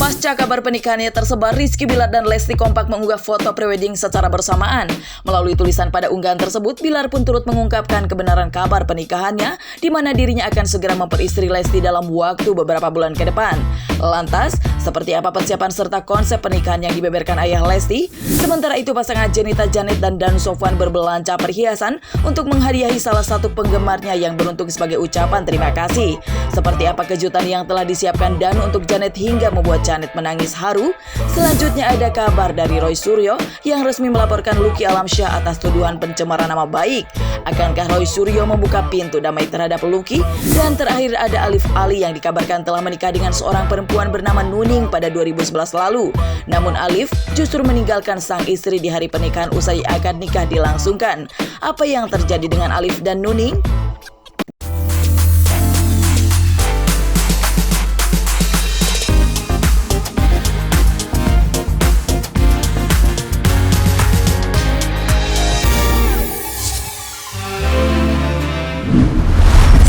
Pasca kabar pernikahannya tersebar, Rizky Bilar dan Lesti kompak mengunggah foto prewedding secara bersamaan. Melalui tulisan pada unggahan tersebut, Bilar pun turut mengungkapkan kebenaran kabar pernikahannya, di mana dirinya akan segera memperistri Lesti dalam waktu beberapa bulan ke depan. Lantas, seperti apa persiapan serta konsep pernikahan yang dibeberkan ayah Lesti? Sementara itu, pasangan Jenita Janet dan Dan Sofwan berbelanja perhiasan untuk menghadiahi salah satu penggemarnya yang beruntung sebagai ucapan terima kasih. Seperti apa kejutan yang telah disiapkan Dan untuk Janet hingga membuat Janet menangis haru? Selanjutnya ada kabar dari Roy Suryo yang resmi melaporkan Lucky Alamsyah atas tuduhan pencemaran nama baik. Akankah Roy Suryo membuka pintu damai terhadap Lucky? Dan terakhir ada Alif Ali yang dikabarkan telah menikah dengan seorang perempuan bernama Nuning pada 2011 lalu. Namun Alif justru meninggalkan sang istri di hari pernikahan usai akad nikah dilangsungkan. Apa yang terjadi dengan Alif dan Nuning?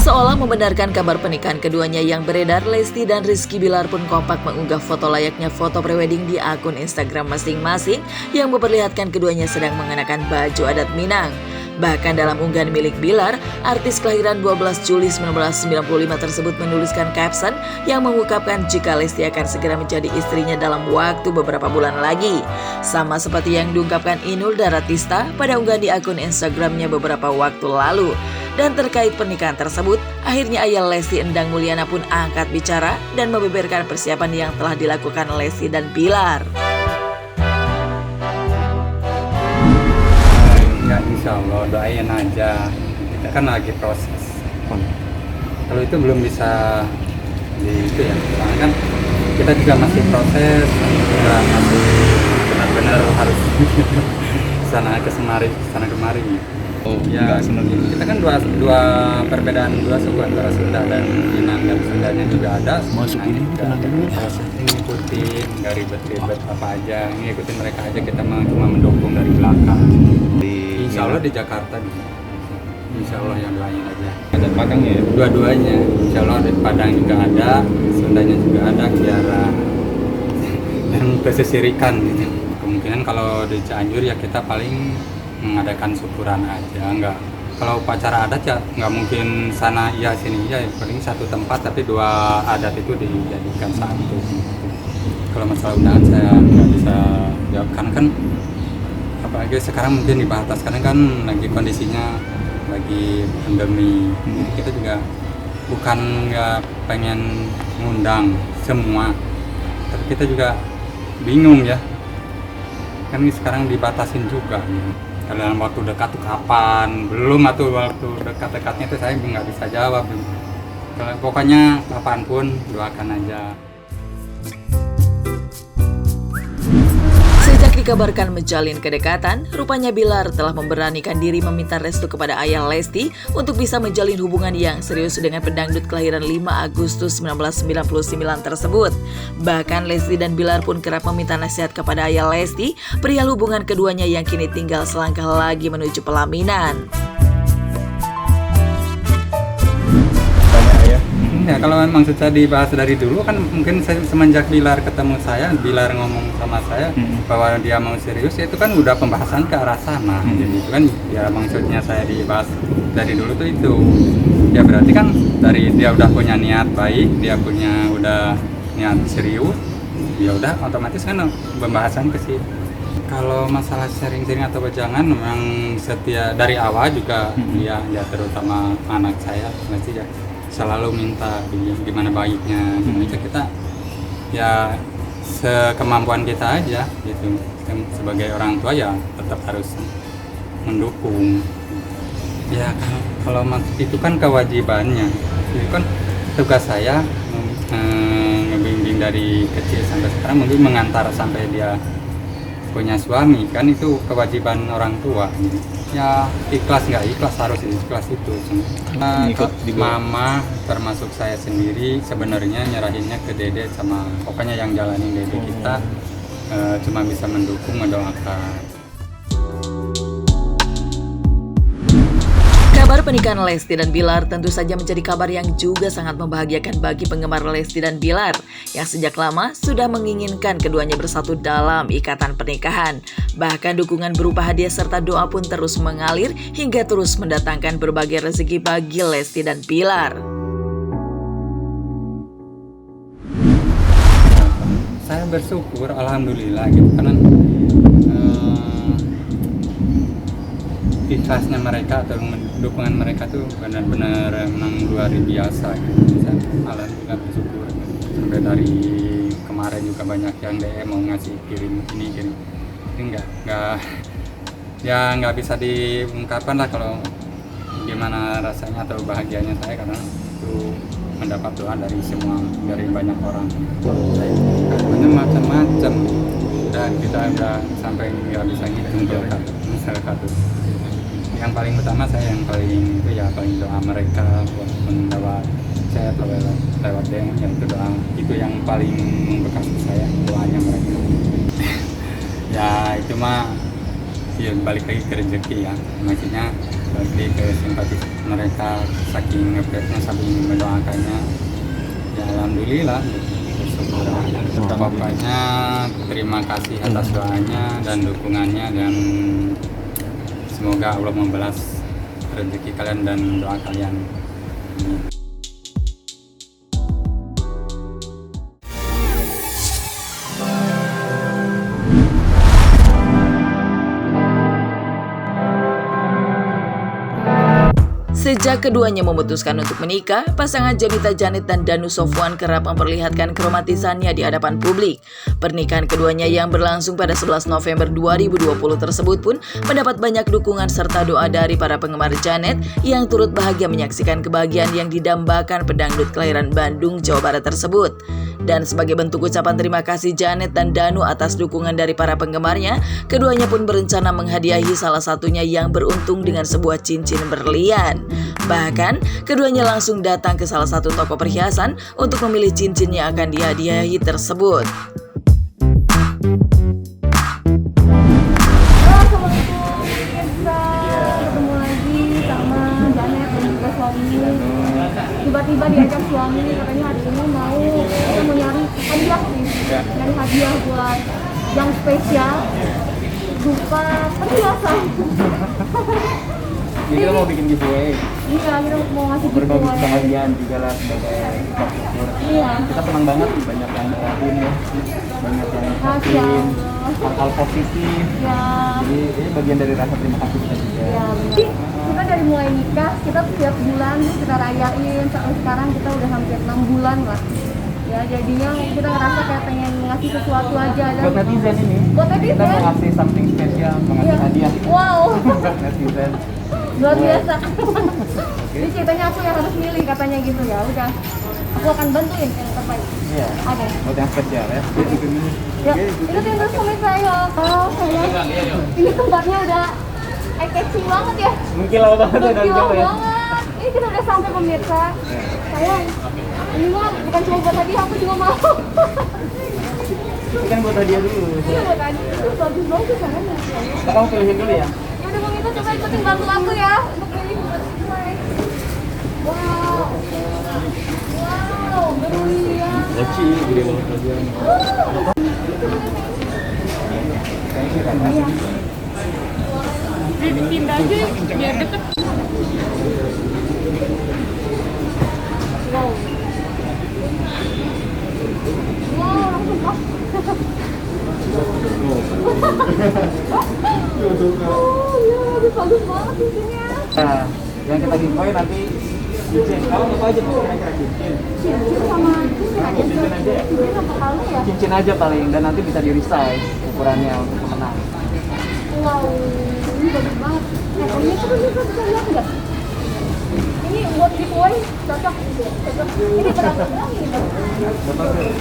Seolah membenarkan kabar pernikahan keduanya yang beredar, Lesti dan Rizky Bilar pun kompak mengunggah foto layaknya foto prewedding di akun Instagram masing-masing yang memperlihatkan keduanya sedang mengenakan baju adat Minang. Bahkan dalam unggahan milik Bilar, artis kelahiran 12 Juli 1995 tersebut menuliskan caption yang mengungkapkan jika Lesti akan segera menjadi istrinya dalam waktu beberapa bulan lagi. Sama seperti yang diungkapkan Inul Daratista pada unggahan di akun Instagramnya beberapa waktu lalu. Dan terkait pernikahan tersebut, akhirnya ayah Lesti Endang Mulyana pun angkat bicara dan membeberkan persiapan yang telah dilakukan Lesti dan Bilar. Ya insya Allah doain aja, kita kan lagi proses. Kalau itu belum bisa itu ya, karena kan kita juga masih proses, juga masih benar-benar harus sana kemari. Oh Ya, enggak seneng gitu. kita kan dua perbedaan, dua suku antara Sunda dan Minang, dan Sundanya juga ada. Masuk ini tenang dulu. Ngikutin, nggak ribet-ribet apa aja, ngikutin mereka aja, kita cuma mendukung dari belakang. Insya Allah di Jakarta, insya Allah yang doain aja. Ada Padangnya ya? Dua-duanya, insya Allah di Padang juga ada, Sundanya juga ada, Kiara dan pesisirikan gitu. Kemungkinan kalau di Cianjur ya kita paling mengadakan syukuran aja, enggak. Kalau upacara adat ya nggak mungkin sana iya sini iya, paling satu tempat tapi dua adat itu dijadikan satu. Kalau masalah undangan saya nggak bisa jawab, karena kan apalagi sekarang mungkin dibatas karena kan lagi kondisinya lagi pandemi. Jadi kita juga bukan nggak pengen ngundang semua, tapi kita juga bingung ya, kan sekarang dibatasin juga. Dalam waktu dekat tuh kapan? Belum atau waktu dekat-dekatnya itu saya nggak bisa jawab. Pokoknya kapanpun doakan aja. Sejak dikabarkan menjalin kedekatan, rupanya Bilar telah memberanikan diri meminta restu kepada ayah Lesti untuk bisa menjalin hubungan yang serius dengan pendangdut kelahiran 5 Agustus 1999 tersebut. Bahkan Lesti dan Bilar pun kerap meminta nasihat kepada ayah Lesti perihal hubungan keduanya yang kini tinggal selangkah lagi menuju pelaminan. Ya kalau memang sudah dibahas dari dulu kan, mungkin semenjak Bilar ketemu saya, Bilar ngomong sama saya bahwa dia mau serius, itu kan udah pembahasan ke arah sana. Jadi itu kan ya maksudnya saya dibahas dari dulu tuh itu. Ya berarti kan dari dia udah punya niat baik, dia punya udah niat serius, ya udah otomatis kan pembahasan ke situ. Kalau masalah sering-sering atau jangan, memang setia dari awal juga dia ya terutama anak saya pasti ya selalu minta gimana baiknya, gimana kita ya sekemampuan kita aja gitu. Sebagai orang tua ya tetap harus mendukung. Ya kalau itu kan kewajibannya, itu kan tugas saya ngebimbing dari kecil sampai sekarang, mungkin mengantar sampai dia punya suami, kan itu kewajiban orang tua. Ya ikhlas nggak ikhlas, harus ikhlas itu. Mama termasuk saya sendiri sebenarnya nyerahinnya ke Dede, sama pokoknya yang jalanin Dede, kita cuma bisa mendukung, mendoakan. Kabar pernikahan Lesti dan Bilar tentu saja menjadi kabar yang juga sangat membahagiakan bagi penggemar Lesti dan Bilar yang sejak lama sudah menginginkan keduanya bersatu dalam ikatan pernikahan. Bahkan dukungan berupa hadiah serta doa pun terus mengalir hingga terus mendatangkan berbagai rezeki bagi Lesti dan Bilar. Saya bersyukur, alhamdulillah gitu karena ikhlasnya mereka atau dukungan mereka tuh benar-benar memang luar biasa gitu. Saya alhamdulillah bersyukur gitu. Sampai dari kemarin juga banyak yang DM mau ngasih kirim ini kirim. Ini nggak bisa diungkapkan lah kalau gimana rasanya atau bahagianya saya karena itu mendapat doa dari banyak orang. Banyak macam-macam dan kita udah sampai nggak bisa ngitung salah satu. Yang paling utama saya yang paling doa mereka walaupun lewat chat lewat DM ya itu doa itu yang paling membekas saya doanya mereka. Ya itu mah ya balik lagi ke rezeki ya, maksudnya balik lagi ke simpati mereka saking ngefresnya saking mendoakannya ya alhamdulillah bersyukur. Pokoknya terima kasih atas doanya dan dukungannya dan semoga Allah membalas rezeki kalian dan doa kalian. Sejak keduanya memutuskan untuk menikah, pasangan Jonita Janet dan Danu Sofwan kerap memperlihatkan keromantisannya di hadapan publik. Pernikahan keduanya yang berlangsung pada 11 November 2020 tersebut pun mendapat banyak dukungan serta doa dari para penggemar Janet yang turut bahagia menyaksikan kebahagiaan yang didambakan pedangdut kelahiran Bandung, Jawa Barat tersebut. Dan sebagai bentuk ucapan terima kasih Janet dan Danu atas dukungan dari para penggemarnya, keduanya pun berencana menghadiahi salah satunya yang beruntung dengan sebuah cincin berlian. Bahkan, keduanya langsung datang ke salah satu toko perhiasan untuk memilih cincin yang akan dihadiahi tersebut. Assalamualaikum, Mirza. Ketemu lagi sama Janet dan juga suami. Tiba-tiba diajak suami, katanya hari ini kita mau nyari hadiah nih. Nyari hadiah buat yang spesial berupa perhiasan. Jadi kita mau bikin giveaway. Iya, kita mau ngasih Berbagi giveaway. kebahagiaan juga lah sebagai ucap syukur. Iya. Kita senang banget banyak yang doain ya, banyak yang Masya ngucapin Allah. hal-hal positif. Ya. Jadi ini bagian dari rasa terima kasih kita juga. Ya, jadi kita dari mulai nikah, kita setiap bulan kita rayain, sampai sekarang kita udah hampir 6 bulan lah. Ya, jadinya kita ngerasa kayak pengen ngasih sesuatu aja. Dan Buat netizen ini, Buat netizen? kita mau ngasih something spesial, mau ngasih Iya. hadiah Wow, buat netizen. luar biasa. Jadi ceritanya aku yang harus milih katanya gitu ya. Udah, aku akan bantuin yang terbaik. Iya. Oke. Buat yang spesial ya. Ya, ikutin terus komen saya. Oh, sayang. Ini tempatnya udah eye-catching banget ya. Mungkin lama banget udah Gila jauh ya. banget. Ini kita udah sampai pemirsa. Sayang, ini mah bukan cuma buat hadiah, aku juga mau. Itu kan buat hadiah dulu. Iya buat hadiah, itu bagus-bagus kan. Kita kamu pilihin dulu ya. Ya udah Bang, itu coba ikutin bantu aku ya untuk pilih buat sesuai. Wow. Wow, berlian. Oci, gede banget hadiah. Iya. Pindah aja biar deket. Wow. Wow, langsung pas. Oh iya, bagus banget cincinnya. Nah, yang kita giveaway nanti cincin. Kamu apa aja tuh kira-kira cincin? Cincin sama cincin aja. Cincin aja ya? Cincin apa kalung ya? Cincin aja paling dan nanti bisa di resize ukurannya untuk pemenang. Wow, ini bagus banget. Nah, ini tuh bisa lihat nggak? Ini buat giveaway cocok. Ini berapa gram ini?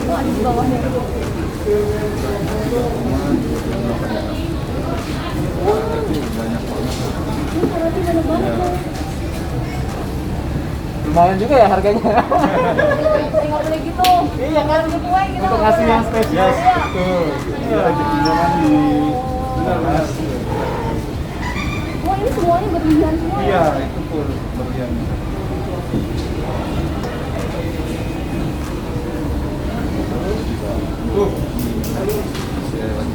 Oh, ada di bawahnya. Ini berarti banyak banget tuh. Lumayan juga ya harganya. Nggak boleh gitu. Iya kan? Giveaway kita Untuk nggak ngasih boleh. yang spesial. Iya. Tuh. Iya, rezekinya kan di. Oh, ini semuanya berlian semua. Iya, itu full berlian.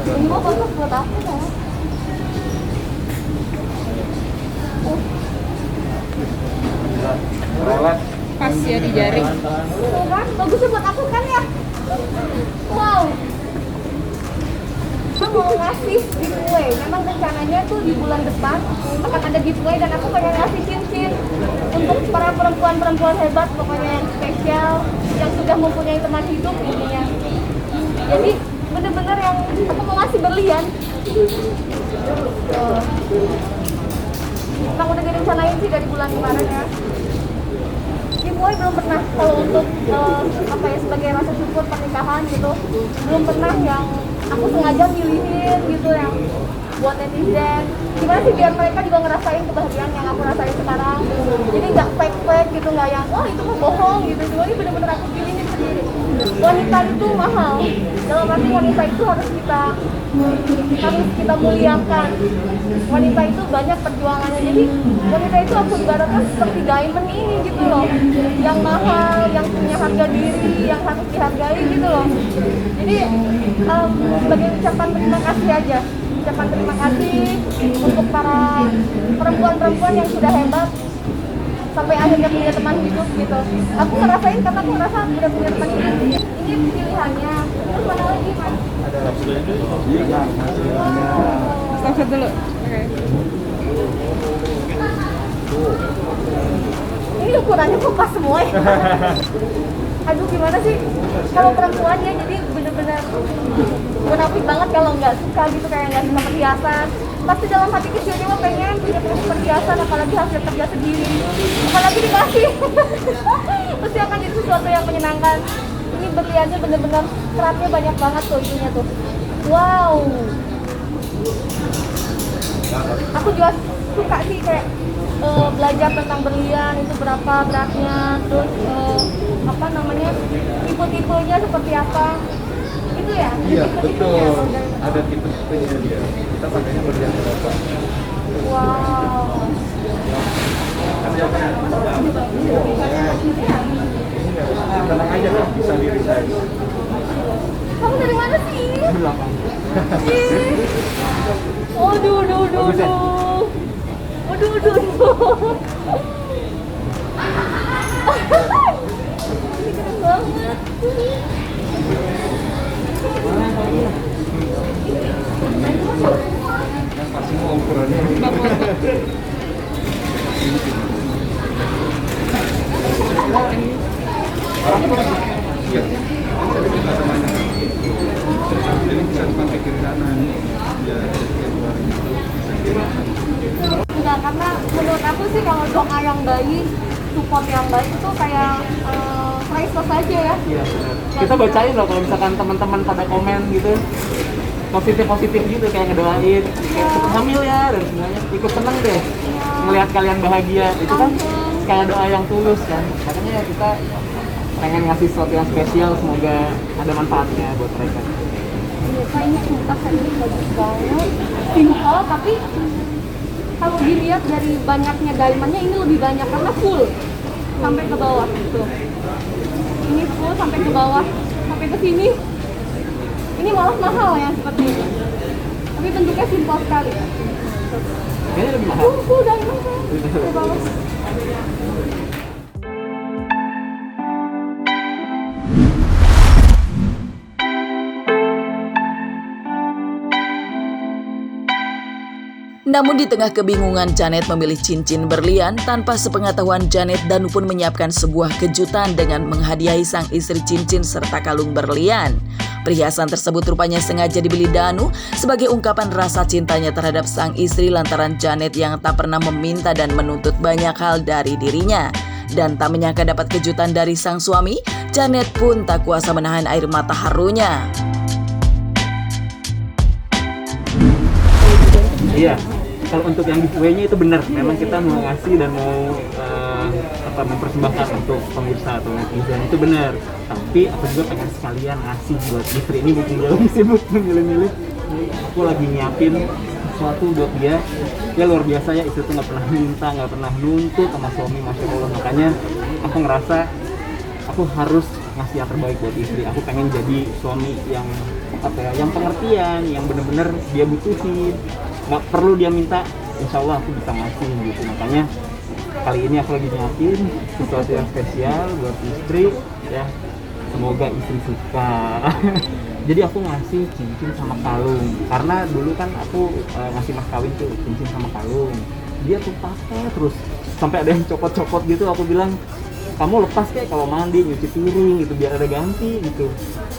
Ini mau foto buat aku ya. Relax. Pas ya di jari. Tuh kan, bagusnya buat aku kan ya. Wow. Aku mau ngasih giveaway. Memang rencananya tuh di bulan depan akan ada giveaway dan aku pengen ngasih cincin untuk para perempuan-perempuan hebat, pokoknya yang spesial, yang sudah mempunyai teman hidup intinya. Jadi bener-bener yang aku mau ngasih berlian. Tuh. Emang udah direncanain sih dari bulan kemarin ya. Giveaway belum pernah kalau untuk apa ya sebagai rasa syukur pernikahan gitu, belum pernah yang aku sengaja milihin gitu yang buat netizen. Gimana sih biar mereka juga ngerasain kebahagiaan yang aku rasain sekarang. Jadi nggak fake gitu, nggak yang wah itu mah bohong gitu. Cuma ini bener-bener aku pilihin sendiri. Wanita itu mahal. Dalam arti wanita itu harus kita muliakan. Wanita itu banyak perjuangannya. Jadi wanita itu aku ibaratkan seperti diamond ini gitu loh, yang mahal, yang punya harga diri, yang harus dihargai gitu loh. Jadi sebagai ucapan terima kasih aja, ucapan terima kasih untuk para perempuan-perempuan yang sudah hebat sampai akhirnya punya teman hidup gitu. Aku ngerasain karena aku ngerasa udah punya teman hidup. Ini pilihannya. Terus mana lagi Mas? Stop dulu. Oke. Ini ukurannya kok pas semua ya? Aduh gimana sih kalau perempuan ya, jadi bener-bener munafik banget kalau nggak suka gitu, kayak nggak suka perhiasan. Pasti dalam hati kecilnya mah pengen punya perhiasan, apalagi hasil kerja sendiri, apalagi dikasih. Pasti akan jadi sesuatu yang menyenangkan. Ini berliannya bener-bener seratnya banyak banget tuh isinya tuh. Wow. Aku juga suka sih kayak belajar tentang berlian itu berapa beratnya, terus apa namanya tipe-tipenya seperti apa itu ya. Iya, Tipe-tipenya betul. kalau dari- Ada tipe-tipenya dia. Kita pakainya berlian berapa? Wow. Tenang aja kan, bisa di resize. Kamu dari mana sih? Di belakang. Ih. Waduh, Bagus ya? Waduh. Ini keren banget. Yang pasti mau ukurannya. Iya. Jadi bisa dipakai kiri kanan. Ya, Enggak, karena menurut aku sih kalau doa yang baik, support yang baik itu kayak priceless aja ya. Iya, kita bacain loh kalau misalkan teman-teman pada komen gitu positif gitu, kayak ngedoain kayak cepet hamil ya dan semuanya, ikut seneng deh ngelihat kalian bahagia. Itu kan kayak doa yang tulus kan, makanya kita pengen ngasih sesuatu yang spesial, semoga ada manfaatnya buat mereka. Nah, ini sumpah ini bagus banget, simple tapi kalau dilihat dari banyaknya diamondnya ini lebih banyak karena full sampai ke bawah gitu. Ini full sampai ke bawah, sampai ke sini. Ini malah mahal ya seperti ini. Tapi bentuknya simple sekali. Kayaknya lebih mahal. Full diamond kan? Ke bawah. Namun di tengah kebingungan Janet memilih cincin berlian, tanpa sepengetahuan Janet, Danu pun menyiapkan sebuah kejutan dengan menghadiahi sang istri cincin serta kalung berlian. Perhiasan tersebut rupanya sengaja dibeli Danu sebagai ungkapan rasa cintanya terhadap sang istri lantaran Janet yang tak pernah meminta dan menuntut banyak hal dari dirinya. Dan tak menyangka dapat kejutan dari sang suami, Janet pun tak kuasa menahan air mata harunya. Iya, kalau untuk yang giveaway-nya itu benar, memang kita mau ngasih dan mau mempersembahkan untuk pemirsa atau netizen, itu benar. Tapi aku juga pengen sekalian ngasih buat istri ini, mungkin dia lagi sibuk milih-milih. Aku lagi nyiapin sesuatu buat dia, dia luar biasa ya. Istri tuh nggak pernah minta, nggak pernah nuntut sama suami, masya Allah. Makanya aku ngerasa aku harus ngasih yang terbaik buat istri. Aku pengen jadi suami yang apa ya, yang pengertian, yang bener-bener dia butuhin, nggak perlu dia minta, insya Allah aku bisa ngasih gitu. Makanya kali ini aku lagi nyiapin sesuatu yang spesial buat istri ya, semoga istri suka. Jadi aku ngasih cincin sama kalung, karena dulu kan aku ngasih mas kawin tuh cincin sama kalung, dia tuh pakai terus sampai ada yang copot-copot gitu. Aku bilang, kamu lepas kayak kalau mandi nyuci piring gitu biar ada ganti gitu.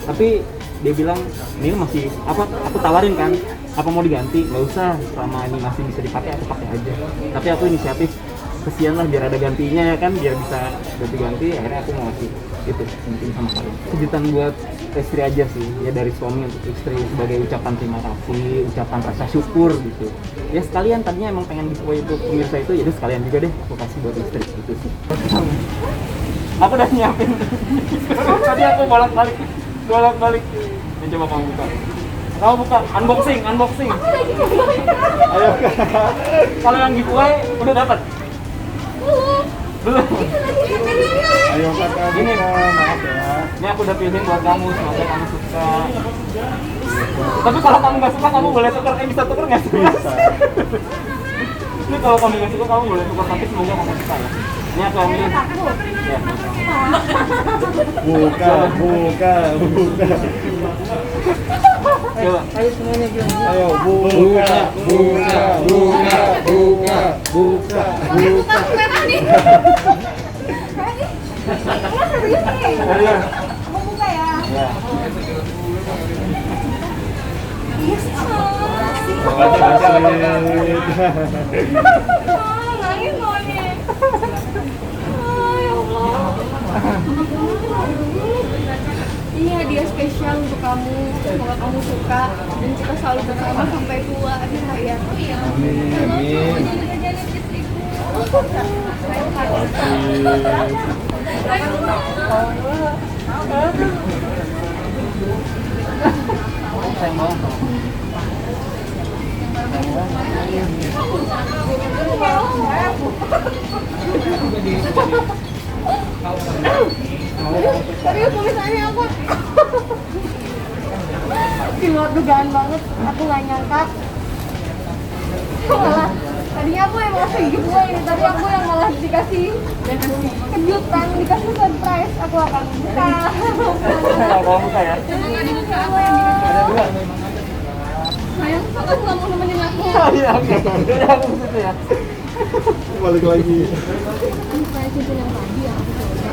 Tapi dia bilang ini masih apa, aku tawarin kan, apa mau diganti? Nggak usah, selama ini masih bisa dipakai aku pakai aja. Tapi aku inisiatif, kesian lah biar ada gantinya ya kan, biar bisa ganti-ganti. Akhirnya aku mau ngasih itu cincin sama kalung. Kejutan buat istri aja sih ya, dari suami untuk istri sebagai ucapan terima kasih, ucapan rasa syukur gitu ya. Sekalian tadinya emang pengen giveaway itu pemirsa itu, jadi sekalian juga deh aku kasih buat istri gitu sih. Aku udah nyiapin tadi aku bolak-balik. Ini coba kamu buka, unboxing ayo. Kalau yang giveaway udah dapat belum? Ayo kakak, Ini. maaf ya. Ini aku udah pilih buat kamu, semoga kamu suka. Tapi kalau kamu nggak suka, kamu boleh tukar. Bisa tukar nggak sih? Bisa. Ini kalau kamu nggak suka, kamu boleh tukar. Tapi semoga kamu suka ya. Ini aku ambil. Ya. Buka. Coba. Ayo buka. Serius nih? Serius. Mau buka ya? Ya. Yes, Baca. nangis loh ini. Ya Allah. Iya, dia spesial untuk kamu. Semoga kamu suka dan kita selalu bersama sampai tua di hayat. Amin. Sayang banget. Serius tulisannya apa? Di luar dugaan banget, aku nggak nyangka. Malah tadinya aku yang ngasih giveaway ini, tadi aku yang malah dikasih kejutan, dikasih surprise. Aku akan buka. Kalau kamu buka ya. Semoga dibuka apa yang dikasih. Sayang, aku nggak mau nemenin aku. Iya, oke. Jadi aku gitu ya. Balik lagi. Kayak cincin yang tadi yang aku coba.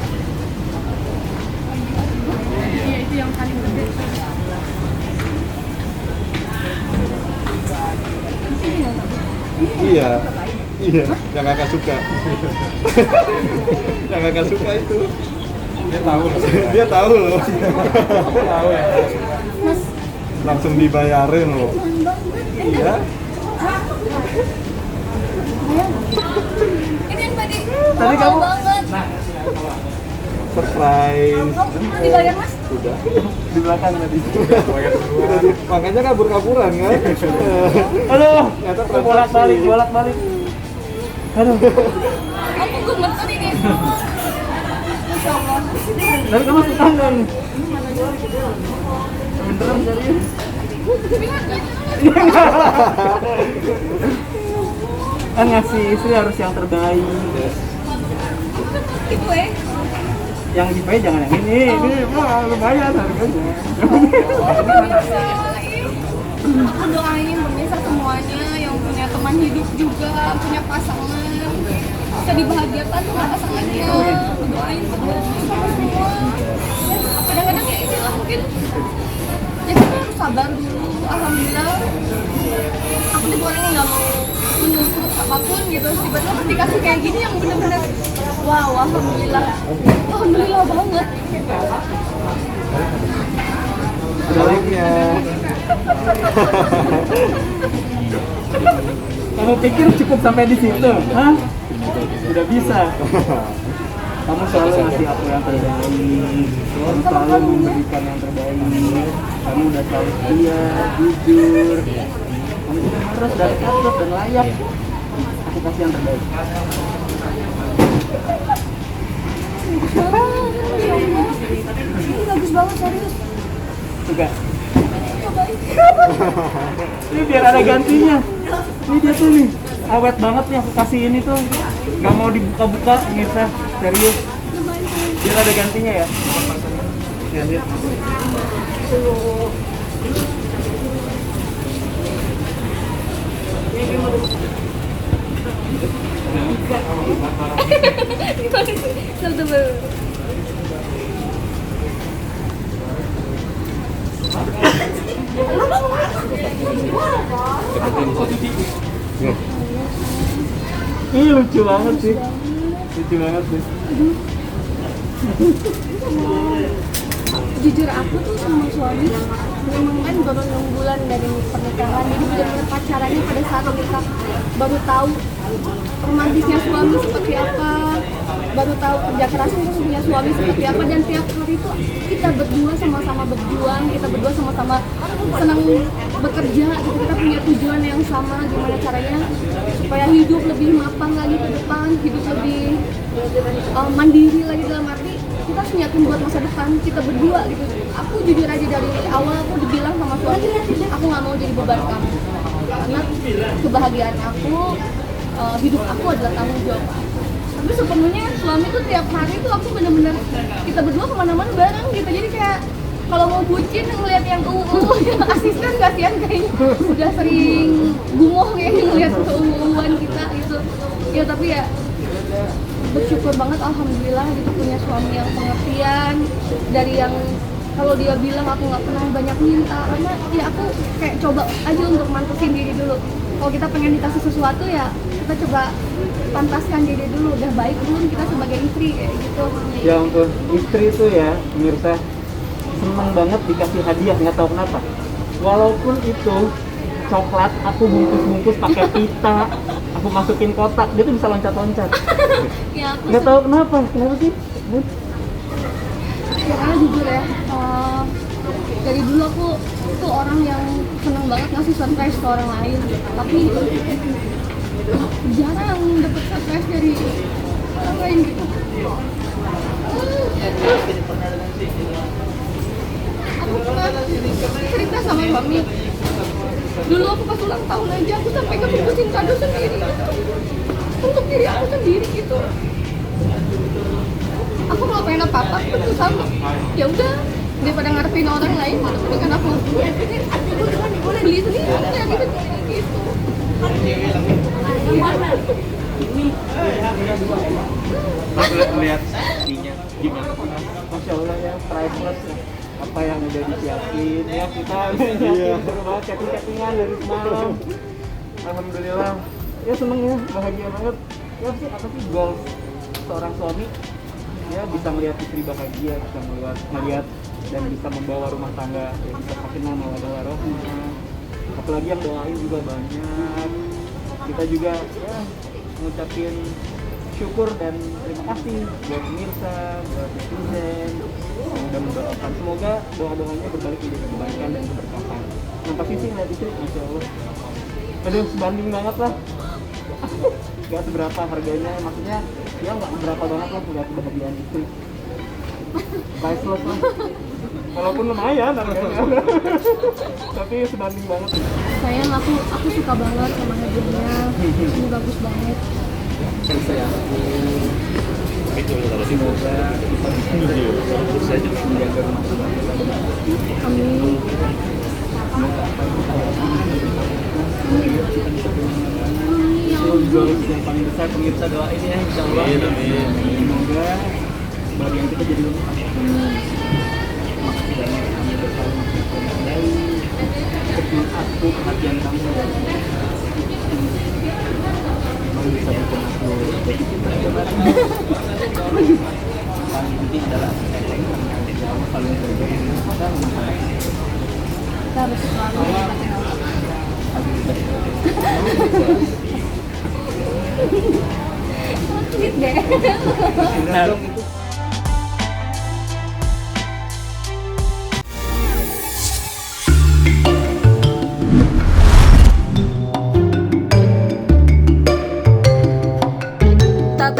Iya, itu yang paling gede. Iya, yang kakak suka. Yang kakak suka itu. Dia tahu loh. Dia tahu loh. Tahu ya. Langsung dibayarin loh. Iya. Ini yang tadi. Tadi kamu- banget. Surprise. Kamu dibayar, Mas? Sudah. Di belakang tadi. Makanya kabur-kaburan kan. Aduh, Ternyata bolak-balik. Aduh. Aku gemeter ini. Masya Allah. Tapi kamu suka nggak nih? Beneran serius? Kan ngasih istri harus yang terbaik. Gitu ya. Yang dibayar jangan yang ini. Ini mah lumayan harganya. Aku doain pemirsa semuanya yang punya teman hidup juga, punya pasangan, bisa dibahagiakan sama pasangannya. Aku doain semua. Kadang-kadang ya inilah mungkin ya kita harus sabar dulu. Alhamdulillah aku juga orang yang nggak mau menuntut apapun gitu. Tiba-tiba pas dikasih kayak gini yang bener-bener wow, alhamdulillah banget. Baliknya. Kamu pikir cukup sampai di situ? Hah? Udah bisa. Kamu selalu ngasih aku yang terbaik. Kamu selalu memberikan yang terbaik. Kamu udah selalu setia, jujur. Kamu kamu juga harus dari atas dan layak aku kasih yang terbaik. Ini bagus banget serius. Juga ini biar ada gantinya. Ini dia tuh nih, awet banget nih aku kasih ini tuh. Gak mau dibuka-buka, Mirsa, serius. Biar ada gantinya ya. Lihat. Tebel. Ih, lucu banget sih. Lucu banget sih. Jujur aku tuh sama suami memang kan baru 6 bulan dari pernikahan, jadi benar-benar pacarannya pada saat nikah baru tahu romantisnya suami seperti apa, baru tahu kerja kerasnya punya suami seperti apa, dan tiap hari itu kita berdua sama-sama berjuang, kita berdua sama-sama senang bekerja gitu, kita punya tujuan yang sama, gimana caranya supaya hidup lebih mapan lagi ke depan, hidup lebih mandiri lagi, dalam arti kita harus nyiapin buat masa depan kita berdua gitu. Aku jujur aja dari awal aku dibilang sama suami, aku nggak mau jadi beban kamu karena kebahagiaan aku, hidup aku adalah tanggung jawab. Tapi sepenuhnya suami tuh tiap hari tuh aku bener-bener kita berdua kemana-mana bareng gitu, jadi kayak kalau mau bucin ngeliat yang yang asisten kasihan kayaknya udah sering gumoh kayaknya ngeliat keuuan kita gitu ya. Tapi ya bersyukur banget alhamdulillah gitu punya suami yang pengertian, dari yang kalau dia bilang aku nggak pernah banyak minta, karena ya aku kayak coba aja untuk mantesin diri dulu. Kalau kita pengen dikasih sesuatu ya kita coba pantaskan diri dulu, udah baik belum kita sebagai istri kayak gitu. Ya untuk istri tuh ya pemirsa, seneng banget dikasih hadiah, nggak tahu kenapa. Walaupun itu coklat, aku bungkus-bungkus pakai pita, aku masukin kotak, dia tuh bisa loncat-loncat. Ya, aku Nggak tahu kenapa sih? ya karena jujur ya, dari dulu aku tuh orang yang seneng banget ngasih surprise ke orang lain, tapi jarang dapet surprise dari orang lain gitu. Aku pernah cerita sama suami, dulu aku pas ulang tahun aja aku sampai ngebungkusin kado sendiri untuk diri aku sendiri gitu. Aku kalau pengen apa-apa tentu sama, ya udah daripada ngarepin orang lain, mendingan aku beli sendiri, jadi sendiri gitu. Lihat ininya gimana? Masya Allah ya, priceless ya. Apa yang udah disiapin ya, kita nyiapin seru banget, chatting-chattingan dari semalam. Alhamdulillah ya, seneng ya, bahagia banget ya. Sih apa sih goals seorang suami ya, bisa melihat istri bahagia, bisa melihat dan bisa membawa rumah tangga ya, bisa pakai nama wadah-wadahnya. Apalagi yang doain juga banyak, kita juga ya ngucapin syukur dan terima kasih buat pemirsa, buat netizen yang udah mendoakan. Semoga doa-doanya berbalik menjadi kebaikan dan keberkahan. Nah pasti sih ngeliat istri, Masya Allah, aduh sebanding banget lah. Gak seberapa harganya, maksudnya ya nggak seberapa banget lah ngeliat kebahagiaan istri. Priceless lah, walaupun lumayan harganya. Tapi sebanding banget. Sayang, aku suka banget sama hadiahnya, ini bagus banget. Saya semoga kita bisa menjaga rumah tangga. Amin. Goals yang paling besar pemirsa doain ya, insya Allah. Semoga bagian kita jadi lebih baik. Makasih banyak kami bersaling dari kecil aku perhatian kamu. Memang bisa bikin aku jadi kita hebat. Paling penting adalah kamu selalu menjaga kita. Kita harus selalu sweet deh.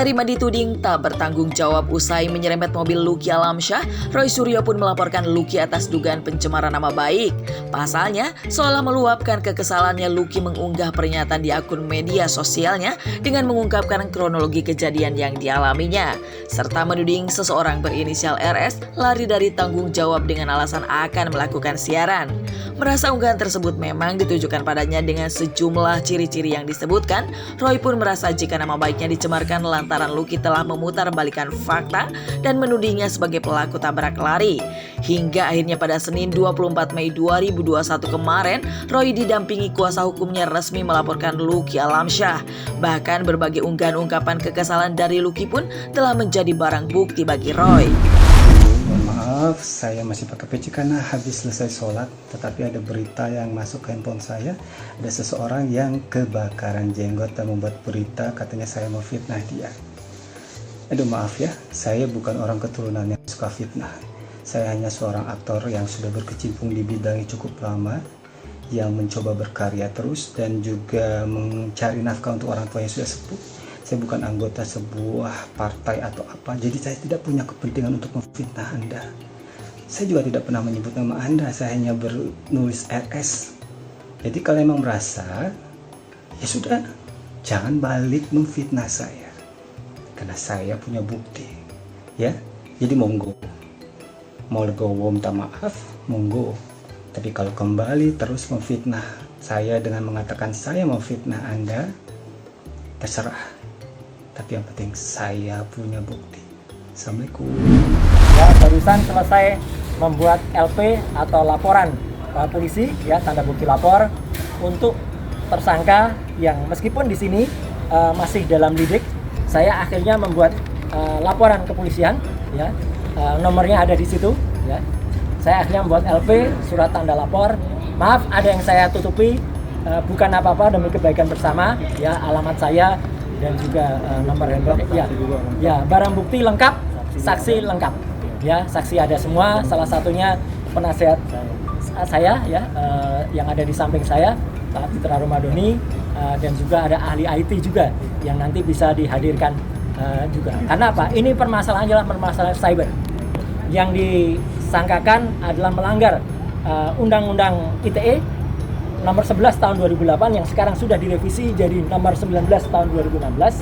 Menerima dituding tak bertanggung jawab usai menyerempet mobil Lucky Alamsyah, Roy Suryo pun melaporkan Lucky atas dugaan pencemaran nama baik. Pasalnya, seolah meluapkan kekesalannya, Lucky mengunggah pernyataan di akun media sosialnya dengan mengungkapkan kronologi kejadian yang dialaminya, serta menuding seseorang berinisial RS lari dari tanggung jawab dengan alasan akan melakukan siaran. Merasa unggahan tersebut memang ditujukan padanya dengan sejumlah ciri-ciri yang disebutkan, Roy pun merasa jika nama baiknya dicemarkan lantaran Lucky telah memutarbalikan fakta dan menudingnya sebagai pelaku tabrak lari. Hingga akhirnya pada Senin 24 Mei 2021 kemarin, Roy didampingi kuasa hukumnya resmi melaporkan Lucky Alamsyah. Bahkan berbagai unggahan ungkapan kekesalan dari Lucky pun telah menjadi barang bukti bagi Roy. Maaf, saya masih pakai peci karena habis selesai sholat, tetapi ada berita yang masuk ke handphone saya. Ada seseorang yang kebakaran jenggot dan membuat berita katanya saya mau fitnah dia. Aduh maaf ya, saya bukan orang keturunan yang suka fitnah. Saya hanya seorang aktor yang sudah berkecimpung di bidang cukup lama, yang mencoba berkarya terus dan juga mencari nafkah untuk orang tua yang sudah sepuh. Saya bukan anggota sebuah partai atau apa, jadi saya tidak punya kepentingan untuk memfitnah Anda. Saya juga tidak pernah menyebut nama Anda, saya hanya bernulis RS. Jadi kalau memang merasa, ya sudah, jangan balik memfitnah saya. Karena saya punya bukti, ya. Jadi monggo. Mau legowo minta maaf, monggo. Tapi kalau kembali terus memfitnah saya dengan mengatakan saya memfitnah Anda, terserah. Tapi yang penting saya punya bukti. Assalamualaikum. Ya, barusan selesai membuat LP atau laporan polisi, ya, tanda bukti lapor untuk tersangka yang meskipun di sini masih dalam lidik. Saya akhirnya membuat laporan kepolisian, ya, nomornya ada di situ, ya. Saya akhirnya membuat LP, surat tanda lapor. Maaf, ada yang saya tutupi, bukan apa-apa demi kebaikan bersama, ya, alamat saya dan juga nomor handphone, ya, barang bukti lengkap, saksi lengkap, ya, saksi ada semua, salah satunya penasihat saya, ya, yang ada di samping saya, Pak Fitra Romadoni, dan juga ada ahli IT juga yang nanti bisa dihadirkan juga. Karena apa? Ini permasalahannya adalah permasalahan cyber yang disangkakan adalah melanggar Undang-Undang ITE nomor 11 tahun 2008 yang sekarang sudah direvisi jadi nomor 19 tahun 2016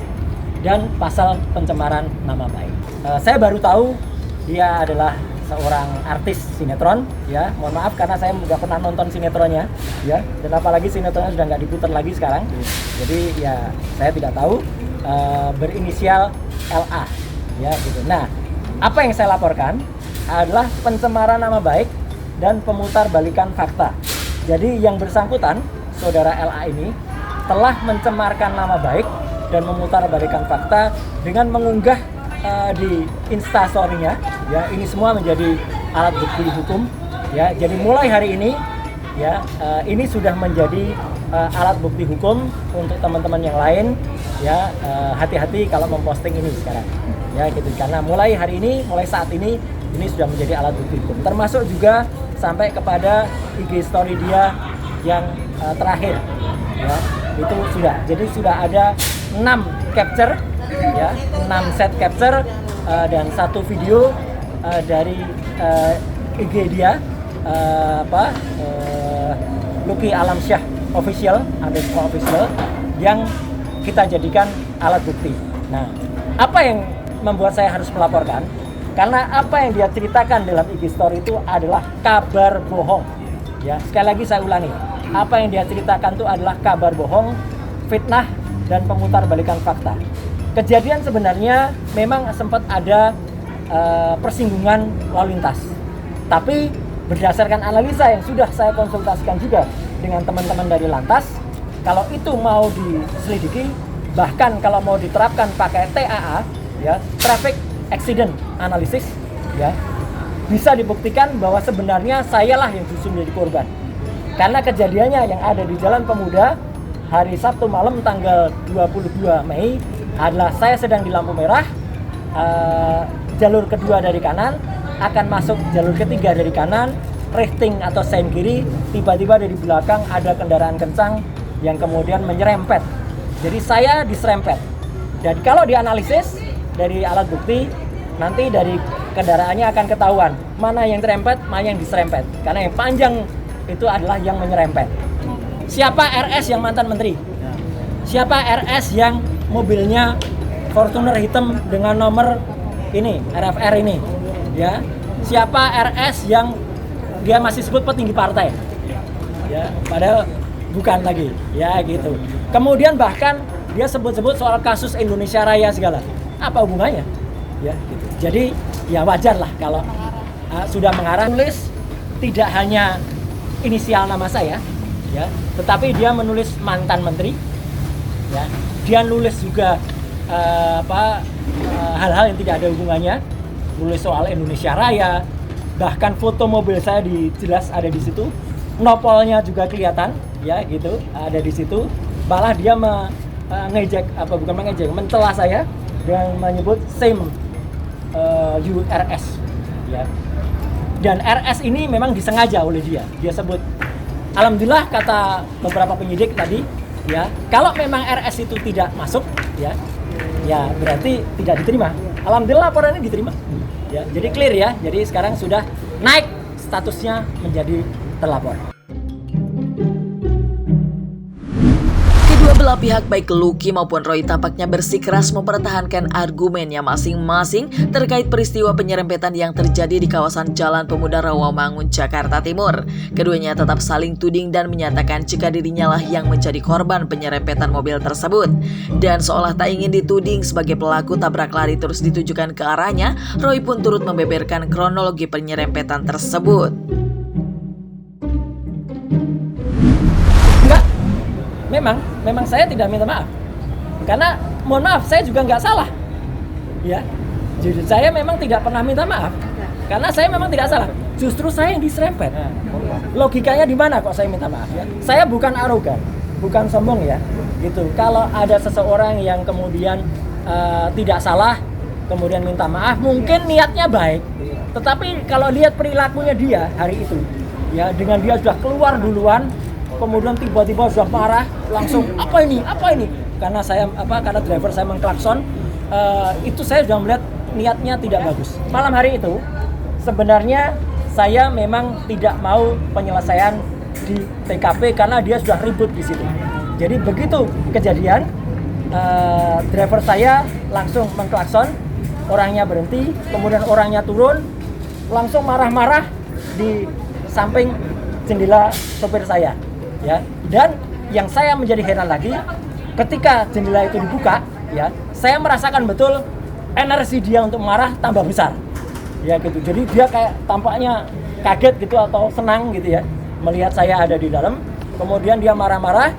dan pasal pencemaran nama baik. Saya baru tahu dia adalah seorang artis sinetron, ya. Mohon maaf karena saya nggak pernah nonton sinetronnya, ya. Dan apalagi sinetronnya sudah nggak diputar lagi sekarang. Jadi ya saya tidak tahu, berinisial LA, ya, gitu. Nah, apa yang saya laporkan adalah pencemaran nama baik dan pemutarbalikan fakta. Jadi yang bersangkutan, saudara LA ini, telah mencemarkan nama baik dan memutarbalikan fakta dengan mengunggah di Instastory-nya, ya. Ini semua menjadi alat bukti hukum, ya. Jadi mulai hari ini, ya, ini sudah menjadi alat bukti hukum untuk teman-teman yang lain, ya. Hati-hati kalau memposting ini sekarang, ya, gitu. Karena mulai hari ini, mulai saat ini sudah menjadi alat bukti hukum. Termasuk juga sampai kepada IG story dia yang terakhir, ya, itu sudah. Jadi sudah ada 6 capture, ya, 6 set capture dan 1 video dari IG dia, Lucky Alamsyah official yang kita jadikan alat bukti. Nah, apa yang membuat saya harus melaporkan? Karena apa yang dia ceritakan dalam IG story itu adalah kabar bohong. Ya, sekali lagi saya ulangi. Apa yang dia ceritakan itu adalah kabar bohong, fitnah, dan pemutarbalikan fakta. Kejadian sebenarnya memang sempat ada persinggungan lalu lintas. Tapi berdasarkan analisa yang sudah saya konsultasikan juga dengan teman-teman dari Lantas, kalau itu mau diselidiki, bahkan kalau mau diterapkan pakai TAA, ya, Traffic Accident Analysis, ya, bisa dibuktikan bahwa sebenarnya sayalah yang justru menjadi korban. Karena kejadiannya yang ada di Jalan Pemuda hari Sabtu malam tanggal 22 Mei adalah saya sedang di lampu merah, jalur kedua dari kanan, akan masuk jalur ketiga dari kanan, rifting atau sein kiri, tiba-tiba dari belakang ada kendaraan kencang yang kemudian menyerempet. Jadi saya diserempet. Dan kalau dianalisis dari alat bukti, nanti dari kendaraannya akan ketahuan mana yang terempet, mana yang diserempet. Karena yang panjang itu adalah yang menyerempet. Siapa RS yang mantan menteri? Siapa RS yang mobilnya Fortuner hitam dengan nomor ini, RFR ini? Ya. Siapa RS yang dia masih sebut petinggi partai? Ya, padahal bukan lagi. Ya, gitu. Kemudian bahkan dia sebut-sebut soal kasus Indonesia Raya segala. Apa hubungannya? Ya, gitu. Jadi ya wajar lah kalau sudah mengarah. Tulis tidak hanya inisial nama saya, ya, tetapi dia menulis mantan menteri, ya. Dia nulis juga hal-hal yang tidak ada hubungannya, nulis soal Indonesia Raya, bahkan foto mobil saya jelas ada di situ, nopolnya juga kelihatan, ya, gitu, ada di situ. Malah dia mencela saya dengan menyebut same URS, ya. Dan RS ini memang disengaja oleh dia. Dia sebut, alhamdulillah kata beberapa penyidik tadi, ya, kalau memang RS itu tidak masuk, ya berarti tidak diterima. Alhamdulillah laporan ini diterima. Ya, jadi clear ya. Jadi sekarang sudah naik statusnya menjadi terlapor. Kedua belah pihak baik Lucky maupun Roy tampaknya bersikeras mempertahankan argumennya masing-masing terkait peristiwa penyerempetan yang terjadi di kawasan Jalan Pemuda Rawamangun, Jakarta Timur. Keduanya tetap saling tuding dan menyatakan jika dirinya lah yang menjadi korban penyerempetan mobil tersebut. Dan seolah tak ingin dituding sebagai pelaku tabrak lari terus ditujukan ke arahnya, Roy pun turut membeberkan kronologi penyerempetan tersebut. Memang saya tidak minta maaf, karena mohon maaf saya juga nggak salah, ya. Jadi saya memang tidak pernah minta maaf, karena saya memang tidak salah. Justru saya yang diserempet. Logikanya di mana kok saya minta maaf? Ya? Saya bukan arogan, bukan sombong ya, gitu. Kalau ada seseorang yang kemudian tidak salah, kemudian minta maaf, mungkin niatnya baik. Tetapi kalau lihat perilakunya dia hari itu, ya, dengan dia sudah keluar duluan. Kemudian tiba-tiba sudah marah, langsung apa ini? Karena driver saya mengklakson, itu saya sudah melihat niatnya tidak bagus. Malam hari itu sebenarnya saya memang tidak mau penyelesaian di TKP karena dia sudah ribut di situ. Jadi begitu kejadian, driver saya langsung mengklakson, orangnya berhenti, kemudian orangnya turun, langsung marah-marah di samping jendela sopir saya. Ya, dan yang saya menjadi heran lagi, ketika jendela itu dibuka, ya, saya merasakan betul energi dia untuk marah tambah besar, ya, gitu. Jadi dia kayak tampaknya kaget gitu atau senang gitu ya, melihat saya ada di dalam. Kemudian dia marah-marah,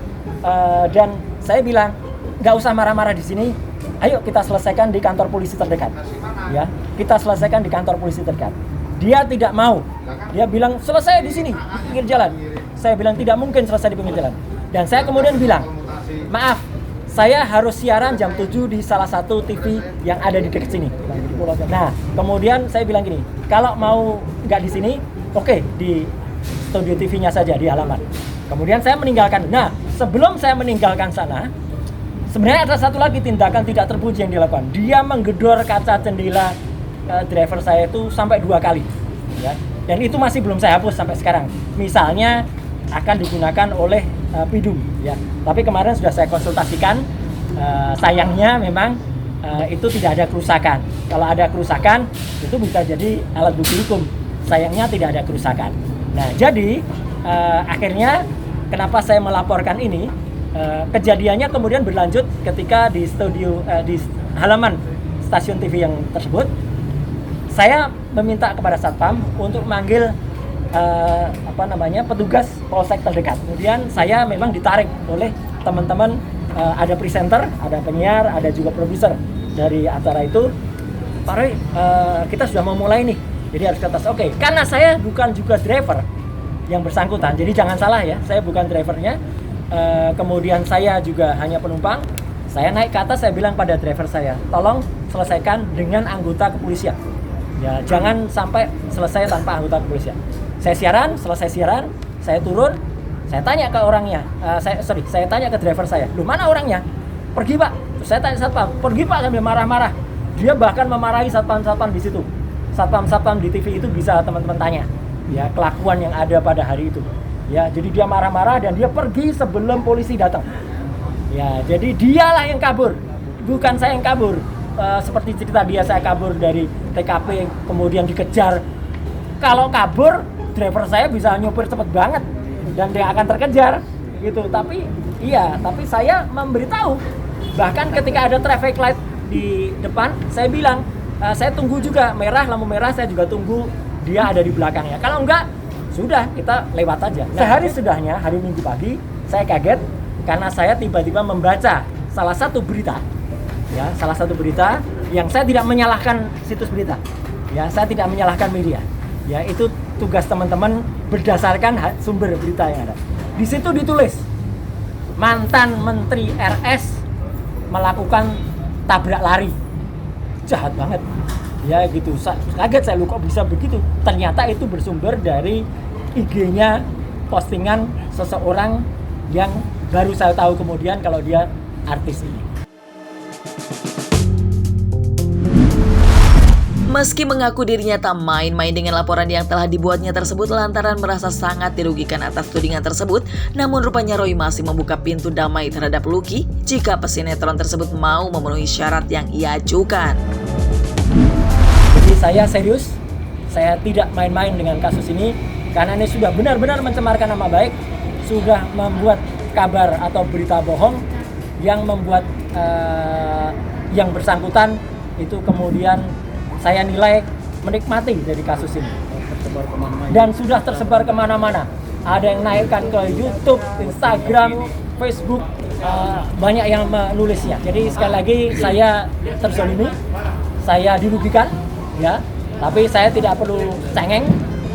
dan saya bilang nggak usah marah-marah di sini, ayo kita selesaikan di kantor polisi terdekat, ya, kita selesaikan di kantor polisi terdekat. Dia tidak mau, dia bilang selesai di sini di pinggir jalan. Saya bilang tidak mungkin selesai di pinggir jalan. Dan saya kemudian bilang, maaf, saya harus siaran jam 7 di salah satu TV yang ada di dekat sini. Nah, kemudian saya bilang gini, kalau mau nggak di sini, oke, di studio TV-nya saja di halaman. Kemudian saya meninggalkan. Nah, sebelum saya meninggalkan sana, sebenarnya ada satu lagi tindakan tidak terpuji yang dilakukan. Dia menggedor kaca jendela driver saya itu sampai 2 kali. Ya. Dan itu masih belum saya hapus sampai sekarang. Misalnya akan digunakan oleh Pidum, ya. Tapi kemarin sudah saya konsultasikan, sayangnya memang itu tidak ada kerusakan. Kalau ada kerusakan itu bisa jadi alat bukti hukum. Sayangnya tidak ada kerusakan. Nah, jadi akhirnya kenapa saya melaporkan ini? Kejadiannya kemudian berlanjut ketika di studio di halaman stasiun TV yang tersebut, saya meminta kepada Satpam untuk manggil petugas polsek terdekat. Kemudian saya memang ditarik oleh teman-teman, ada presenter, ada penyiar, ada juga produser dari acara itu. Pak Roy, kita sudah mau mulai nih, jadi harus ke atas. Oke, karena saya bukan juga driver yang bersangkutan, jadi jangan salah ya, saya bukan drivernya. Kemudian saya juga hanya penumpang. Saya naik ke atas, saya bilang pada driver saya, tolong selesaikan dengan anggota kepolisian. Ya, jangan sampai selesai tanpa anggota kepolisian. Selesai siaran, saya turun, saya tanya ke orangnya, saya tanya ke driver saya, lu mana orangnya? Pergi Pak. Saya tanya satpam, pergi Pak, sambil marah-marah. Dia bahkan memarahi satpam-satpam di situ. Satpam-satpam di TV itu bisa teman-teman tanya, ya, kelakuan yang ada pada hari itu. Ya, jadi dia marah-marah dan dia pergi sebelum polisi datang. Ya, jadi dialah yang kabur, bukan saya yang kabur. Seperti cerita dia, saya kabur dari TKP, kemudian dikejar. Kalau kabur, driver saya bisa nyopir cepet banget dan dia akan terkejar, gitu. Tapi saya memberitahu. Bahkan ketika ada traffic light di depan, saya bilang, saya tunggu juga merah, lampu merah, saya juga tunggu dia ada di belakangnya. Kalau enggak, sudah kita lewat aja. Sehari sudahnya, hari Minggu pagi, saya kaget karena saya tiba-tiba membaca salah satu berita yang saya tidak menyalahkan situs berita. Ya, saya tidak menyalahkan media. Ya, itu tugas teman-teman berdasarkan sumber berita yang ada. Di situ ditulis mantan Menteri RS melakukan tabrak lari. Jahat banget. Ya gitu, kaget saya, lu kok bisa begitu. Ternyata itu bersumber dari IG-nya postingan seseorang yang baru saya tahu kemudian kalau dia artis ini. Meski mengaku dirinya tak main-main dengan laporan yang telah dibuatnya tersebut lantaran merasa sangat dirugikan atas tudingan tersebut, namun rupanya Roy masih membuka pintu damai terhadap Lucky jika pesinetron tersebut mau memenuhi syarat yang ia ajukan. Jadi saya serius, saya tidak main-main dengan kasus ini karena ini sudah benar-benar mencemarkan nama baik, sudah membuat kabar atau berita bohong yang membuat yang bersangkutan itu kemudian saya nilai menikmati dari kasus ini. Dan sudah tersebar kemana-mana. Ada yang naikkan ke YouTube, Instagram, Facebook, banyak yang menulisnya. Jadi sekali lagi saya terzalimi, saya dirugikan, ya. Tapi saya tidak perlu cengeng,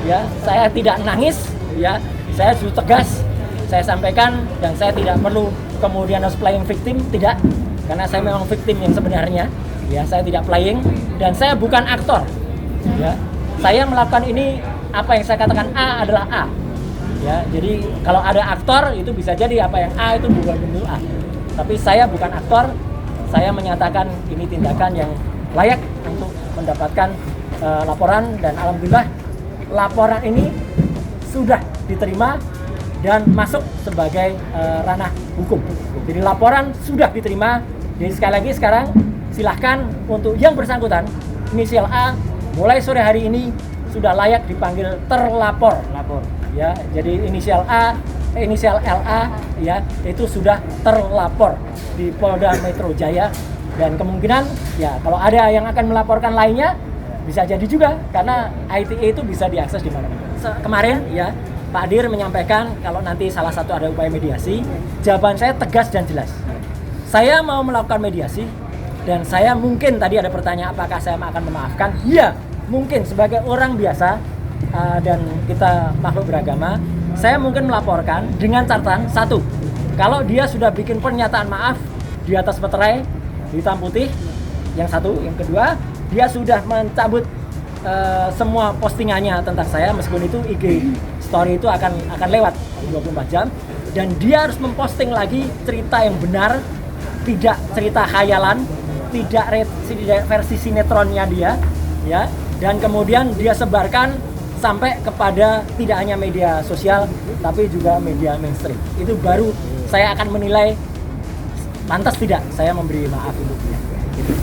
ya. Saya tidak nangis, ya. Saya sudah tegas, saya sampaikan dan saya tidak perlu kemudian harus playing victim, tidak. Karena saya memang victim yang sebenarnya. Ya, saya tidak playing dan saya bukan aktor. Ya, saya melakukan ini, apa yang saya katakan A adalah A. Ya, jadi kalau ada aktor itu bisa jadi apa yang A itu bukan bentuk A. Tapi saya bukan aktor. Saya menyatakan ini tindakan yang layak untuk mendapatkan laporan dan alhamdulillah laporan ini sudah diterima dan masuk sebagai ranah hukum. Jadi laporan sudah diterima. Jadi sekali lagi sekarang silahkan untuk yang bersangkutan, inisial A, mulai sore hari ini sudah layak dipanggil terlapor. Ya, jadi inisial A, inisial LA, ya, itu sudah terlapor di Polda Metro Jaya dan kemungkinan, ya, kalau ada yang akan melaporkan lainnya bisa jadi juga karena ITE itu bisa diakses di mana-mana. Kemarin, ya, Pak Dir menyampaikan kalau nanti salah satu ada upaya mediasi, jawaban saya tegas dan jelas. Saya mau melakukan mediasi. Dan saya mungkin tadi ada pertanyaan apakah saya akan memaafkan? Iya, mungkin sebagai orang biasa dan kita makhluk beragama, saya mungkin melaporkan dengan catatan satu, kalau dia sudah bikin pernyataan maaf di atas meterai hitam putih, yang satu, yang kedua, dia sudah mencabut semua postingannya tentang saya meskipun itu IG story itu akan lewat 24 jam dan dia harus memposting lagi cerita yang benar, tidak cerita khayalan. Tidak versi sinetronnya dia, ya, dan kemudian dia sebarkan sampai kepada tidak hanya media sosial tapi juga media mainstream. Itu baru saya akan menilai pantas tidak saya memberi maaf untuk dia. Gitu.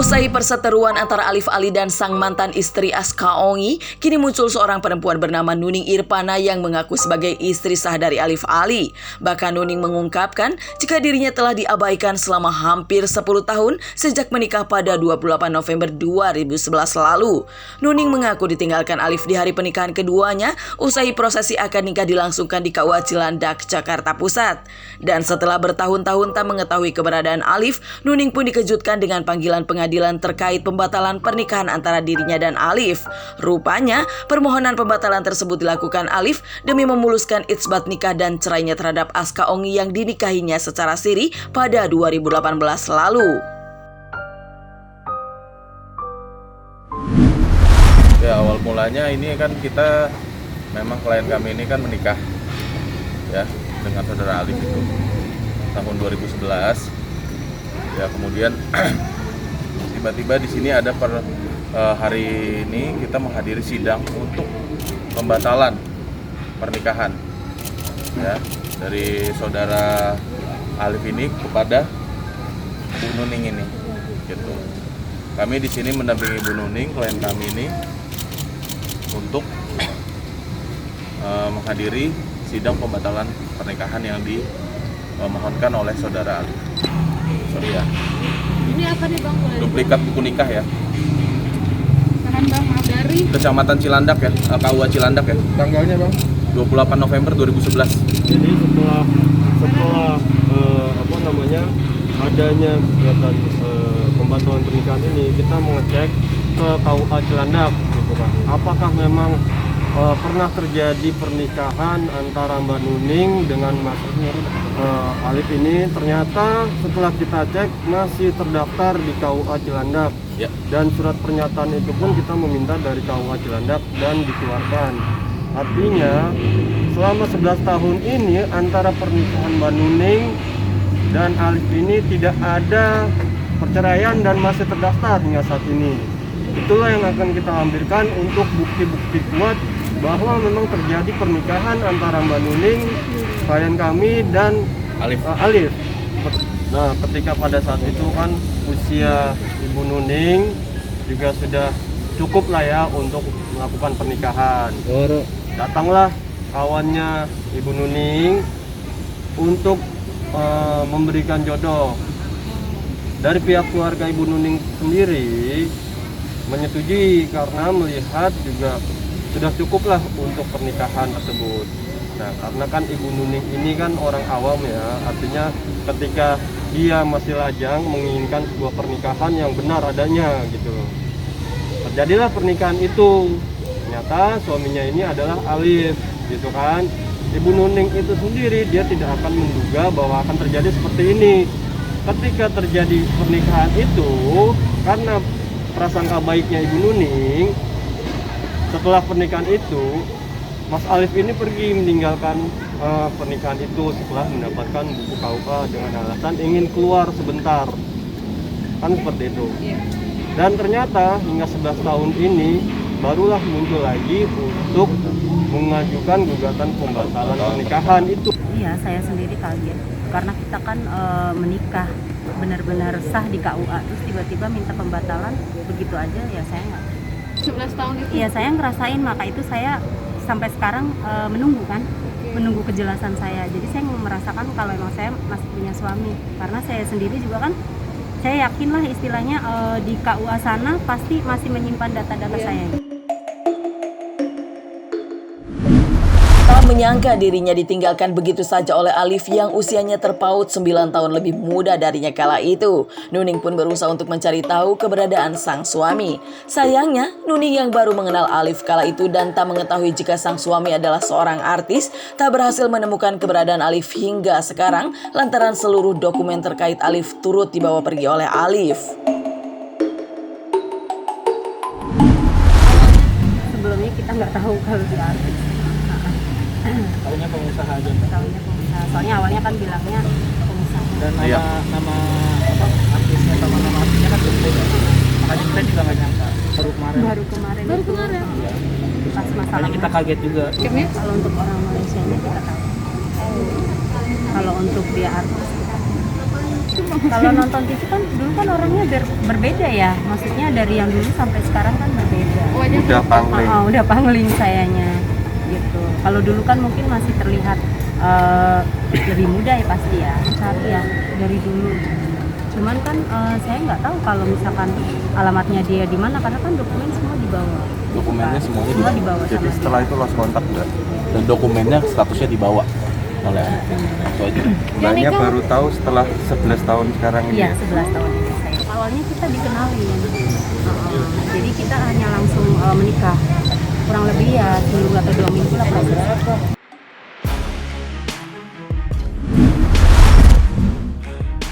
Usai perseteruan antara Alif Ali dan sang mantan istri Aska Ongi, kini muncul seorang perempuan bernama Nuning Irpana yang mengaku sebagai istri sah dari Alif Ali. Bahkan Nuning mengungkapkan jika dirinya telah diabaikan selama hampir 10 tahun sejak menikah pada 28 November 2011 lalu. Nuning mengaku ditinggalkan Alif di hari pernikahan keduanya usai prosesi akad nikah dilangsungkan di KUA Cilandak, Jakarta Pusat. Dan setelah bertahun-tahun tak mengetahui keberadaan Alif, Nuning pun dikejutkan dengan panggilan pengadilan terkait pembatalan pernikahan antara dirinya dan Alif. Rupanya, permohonan pembatalan tersebut dilakukan Alif demi memuluskan itsbat nikah dan cerainya terhadap Aska Ongi yang dinikahinya secara siri pada 2018 lalu. Ya, awal mulanya ini kan kita memang klien kami ini kan menikah ya dengan saudara Alif itu tahun 2011. Ya kemudian tiba-tiba di sini ada hari ini kita menghadiri sidang untuk pembatalan pernikahan ya dari saudara Alif ini kepada Bu Nuning ini gitu. Kami di sini mendampingi Bu Nuning, klien kami ini, untuk menghadiri sidang pembatalan pernikahan yang dimohonkan oleh saudara Alif. Sorry ya. Ini apa nih Bang? Duplikat buku nikah ya. Tahan Bang, maaf dari Kecamatan Cilandak ya, KUA Cilandak ya. Tanggalnya Bang? 28 November 2011. Jadi setelah adanya kegiatan pembatalan pernikahan ini, kita mengecek ke KUA Cilandak gitu kan. Apakah memang pernah terjadi pernikahan antara Mbak Nuning dengan Mas Alif ini? Ternyata setelah kita cek masih terdaftar di KUA Cilandak Ya. dan surat pernyataan itu pun kita meminta dari KUA Cilandak dan dikeluarkan. Artinya selama 11 tahun ini antara pernikahan Mbak Nuning dan Alif ini tidak ada perceraian dan masih terdaftar hingga saat ini. Itulah yang akan kita hampirkan untuk bukti-bukti kuat bahwa memang terjadi pernikahan antara Mbak Nuning, klien kami, dan Alif. Nah, ketika pada saat itu kan usia Ibu Nuning juga sudah cukup lah ya untuk melakukan pernikahan. Datanglah kawannya Ibu Nuning untuk memberikan jodoh. Dari pihak keluarga Ibu Nuning sendiri menyetujui karena melihat juga sudah cukuplah untuk pernikahan tersebut. Nah, karena kan Ibu Nuning ini kan orang awam ya, artinya ketika dia masih lajang menginginkan sebuah pernikahan yang benar adanya gitu. Terjadilah pernikahan itu. Ternyata suaminya ini adalah Alif gitu kan. Ibu Nuning itu sendiri dia tidak akan menduga bahwa akan terjadi seperti ini. Ketika terjadi pernikahan itu, karena prasangka baiknya Ibu Nuning, setelah pernikahan itu Mas Alif ini pergi meninggalkan pernikahan itu setelah mendapatkan buku KUA dengan alasan ingin keluar sebentar, kan seperti itu. Dan ternyata hingga 11 tahun ini barulah muncul lagi untuk mengajukan gugatan pembatalan pernikahan itu. Iya, saya sendiri kaget karena kita kan menikah benar-benar sah di KUA, terus tiba-tiba minta pembatalan begitu aja, ya saya nggak. 11 tahun itu? Iya, saya ngerasain, maka itu saya sampai sekarang menunggu kan, menunggu kejelasan saya. Jadi saya merasakan kalau emang saya masih punya suami, karena saya sendiri juga kan, saya yakin lah istilahnya di KUA sana pasti masih menyimpan data-data saya. Tak menyangka dirinya ditinggalkan begitu saja oleh Alif yang usianya terpaut 9 tahun lebih muda darinya kala itu. Nuning pun berusaha untuk mencari tahu keberadaan sang suami. Sayangnya, Nuning yang baru mengenal Alif kala itu dan tak mengetahui jika sang suami adalah seorang artis, tak berhasil menemukan keberadaan Alif hingga sekarang lantaran seluruh dokumen terkait Alif turut dibawa pergi oleh Alif. Sebelumnya kita nggak tahu kalau dia artis. Tahunya pengusaha aja. Tahunya pengusaha. Soalnya awalnya kan bilangnya pengusaha. Dan nama artisnya sama nama artisnya kan berbeda. Makanya kita juga nggak nyangka. Baru kemarin. Baru kemarin. Iya. Pas masalah. Makanya kita kaget juga. Kalau untuk orang Malaysianya kita tahu. Kalau untuk dia artis. Kalau nonton TV kan dulu kan orangnya berbeda ya. Maksudnya dari yang dulu sampai sekarang kan berbeda. Udah pangling. Udah pangling sayanya. Gitu. Kalau dulu kan mungkin masih terlihat lebih muda ya pasti ya, cari ya dari dulu. Cuman kan saya nggak tahu kalau misalkan alamatnya dia di mana karena kan dokumen semua dibawa. Dokumennya semuanya semua dibawa. Jadi sama setelah itu lost kontak enggak? Dan dokumennya statusnya dibawa oleh itu aja. Mbaknya baru tahu setelah 11 tahun sekarang ini. Iya, 11 tahun ini saya. Awalnya kita dikenalin. Jadi kita hanya langsung menikah. Kurang lebih ya seminggu atau 2 minggu lah proses.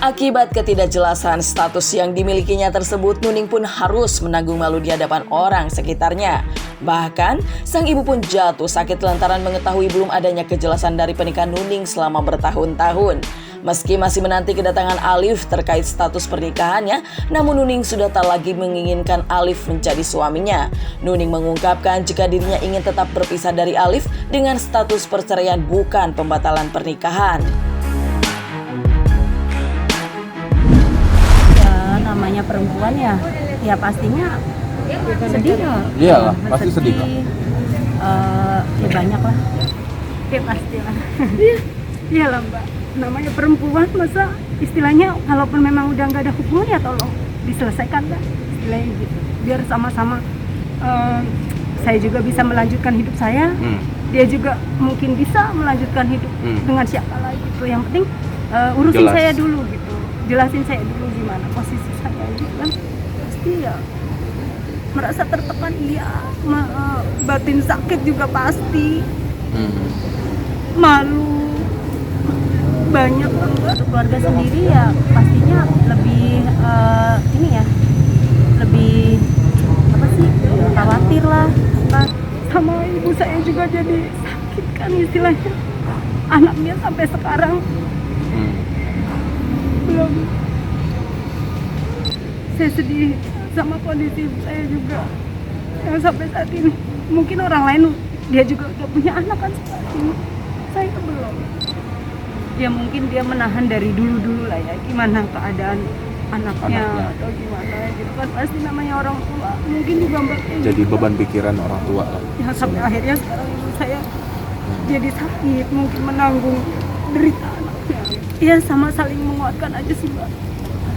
Akibat ketidakjelasan status yang dimilikinya tersebut, Nuning pun harus menanggung malu di hadapan orang sekitarnya. Bahkan, sang ibu pun jatuh sakit lantaran mengetahui belum adanya kejelasan dari pernikahan Nuning selama bertahun-tahun. Meski masih menanti kedatangan Alif terkait status pernikahannya, namun Nuning sudah tak lagi menginginkan Alif menjadi suaminya. Nuning mengungkapkan jika dirinya ingin tetap berpisah dari Alif dengan status perceraian bukan pembatalan pernikahan. Namanya perempuan ya pastinya sedih ya. Iyalah, pasti sedih lah. Ya banyak lah. Ya pastilah. Iyalah Mbak. Namanya perempuan, masa istilahnya kalaupun memang udah nggak ada hubungan ya tolong diselesaikan lah istilahnya gitu. Biar sama-sama saya juga bisa melanjutkan hidup saya. Dia juga mungkin bisa melanjutkan hidup dengan siapa lagi gitu. Yang penting urusin saya dulu gitu. Jelasin saya dulu gimana posisi saya gitu kan. Pasti ya merasa tertekan, iya, batin sakit juga pasti, malu, banyak banget. Keluarga sendiri ya pastinya lebih ini ya, lebih apa sih, khawatir lah kan. Sama ibu saya juga jadi sakit kan istilahnya, anaknya sampai sekarang belum. Saya sedih sama kondisi ibu saya juga yang sampai saat ini. Mungkin orang lain dia juga udah punya anak kan saat ini, saya belum. Ya mungkin dia menahan dari dulu lah ya, gimana keadaan anaknya atau gimana gitu kan. Pasti namanya orang tua mungkin juga Mbak Jadi beban pikiran orang tua lah. Ya sampai akhirnya sekarang ibu saya jadi sakit, mungkin menanggung derita anaknya. Ya sama saling menguatkan aja sih Mbak,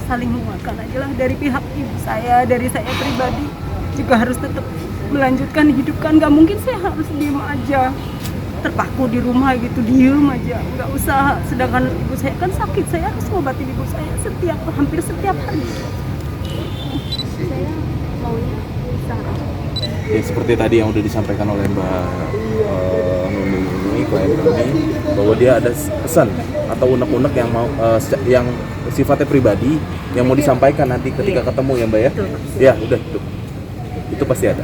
saling menguatkan aja lah dari pihak ibu saya, dari saya pribadi juga harus tetap melanjutkan hidup kan. Nggak mungkin saya harus diem aja, terpaku di rumah gitu, diem aja, nggak usah. Sedangkan ibu saya kan sakit, saya harus ngobatin ibu saya hampir setiap hari. Saya maunya usaha. Ya seperti tadi yang udah disampaikan oleh Mbak Nuning ini, klien kami, bahwa dia ada pesan atau unek-unek yang mau yang sifatnya pribadi yang mau disampaikan nanti ketika ketemu ya Mbak ya. Ya udah itu pasti ada.